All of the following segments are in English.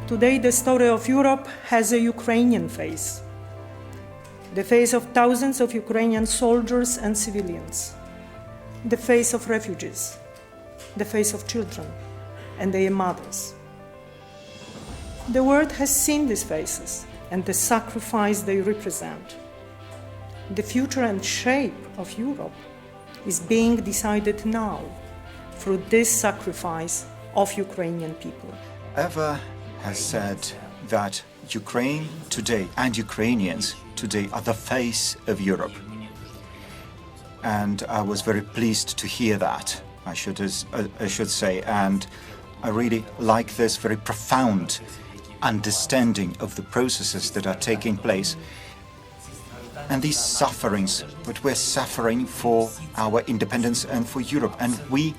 Today, the story of Europe has a Ukrainian face. The face of thousands of Ukrainian soldiers and civilians. The face of refugees. The face of children and their mothers. The world has seen these faces and the sacrifice they represent. The future and shape of Europe is being decided now through this sacrifice of Ukrainian people. Eva has said that Ukraine today and Ukrainians today are the face of Europe. And I was very pleased to hear that, I should say, and I really like this very profound understanding of the processes that are taking place and these sufferings, but we're suffering for our independence and for Europe, and we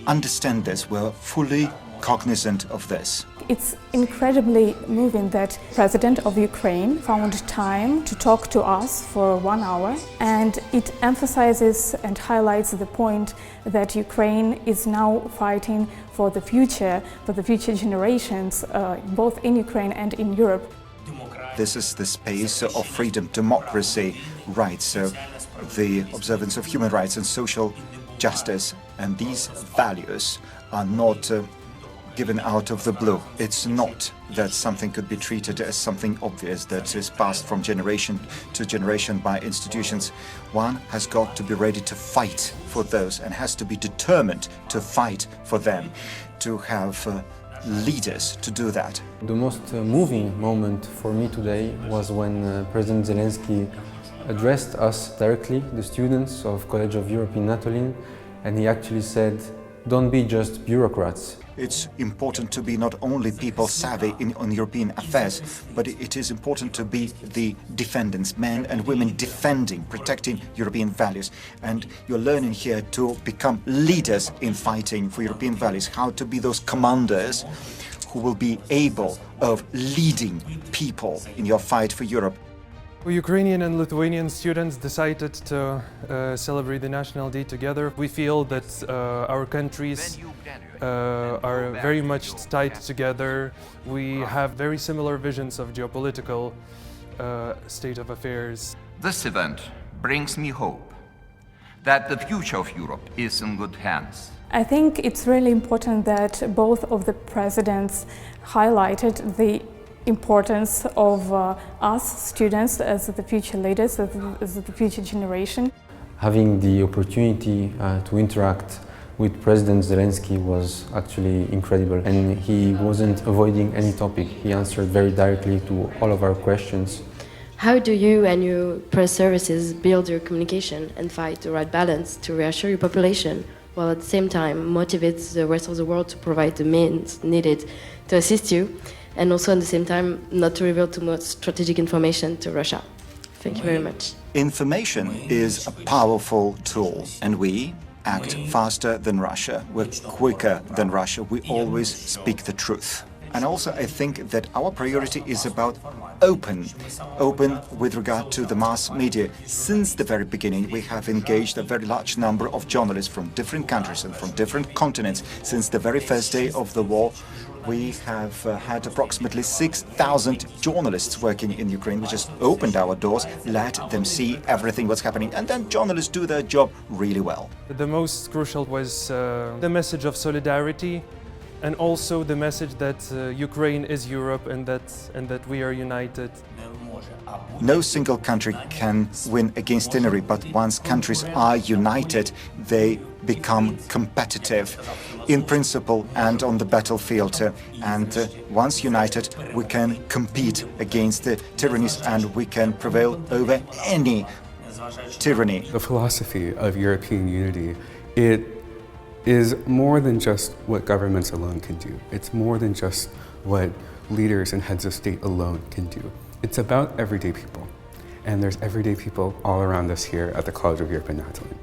understand this, we're fully cognizant of this. It's incredibly moving that President of Ukraine found time to talk to us for 1 hour, and it emphasizes and highlights the point that Ukraine is now fighting for the future generations, both in Ukraine and in Europe. This is the space of freedom, democracy, rights, the observance of human rights and social justice, and these values are not given out of the blue. It's not that something could be treated as something obvious that is passed from generation to generation by institutions. One has got to be ready to fight for those and has to be determined to fight for them, to have leaders to do that. The most moving moment for me today was when President Zelensky addressed us directly, the students of College of Europe in Natolin, and he actually said, "Don't be just bureaucrats." It's important to be not only people savvy on European affairs, but it is important to be the defendants, men and women defending, protecting European values. And you're learning here to become leaders in fighting for European values, how to be those commanders who will be able of leading people in your fight for Europe. Ukrainian and Lithuanian students decided to celebrate the National Day together. We feel that our countries are very much tied together. We have very similar visions of geopolitical state of affairs. This event brings me hope that the future of Europe is in good hands. I think it's really important that both of the presidents highlighted the importance of us students as the future leaders, as the future generation. Having the opportunity to interact with President Zelensky was actually incredible, and he wasn't avoiding any topic. He answered very directly to all of our questions. How do you and your press services build your communication and find the right balance to reassure your population, while at the same time motivate the rest of the world to provide the means needed to assist you, and also at the same time not to reveal too much strategic information to Russia? Thank you very much. Information is a powerful tool, and we act faster than Russia, we're quicker than Russia, we always speak the truth. And also I think that our priority is about open with regard to the mass media. Since the very beginning we have engaged a very large number of journalists from different countries and from different continents. Since the very first day of the war we have had approximately 6,000 journalists working in Ukraine. We just opened our doors, let them see everything what's happening, and then journalists do their job really well. The most crucial was the message of solidarity, and also the message that Ukraine is Europe and that we are united. No single country can win against Hillary, but once countries are united, they become competitive in principle and on the battlefield. And once united, we can compete against the tyrannies and we can prevail over any tyranny. The philosophy of European unity, it is more than just what governments alone can do. It's more than just what leaders and heads of state alone can do. It's about everyday people. And there's everyday people all around us here at the College of Europe in Natolin.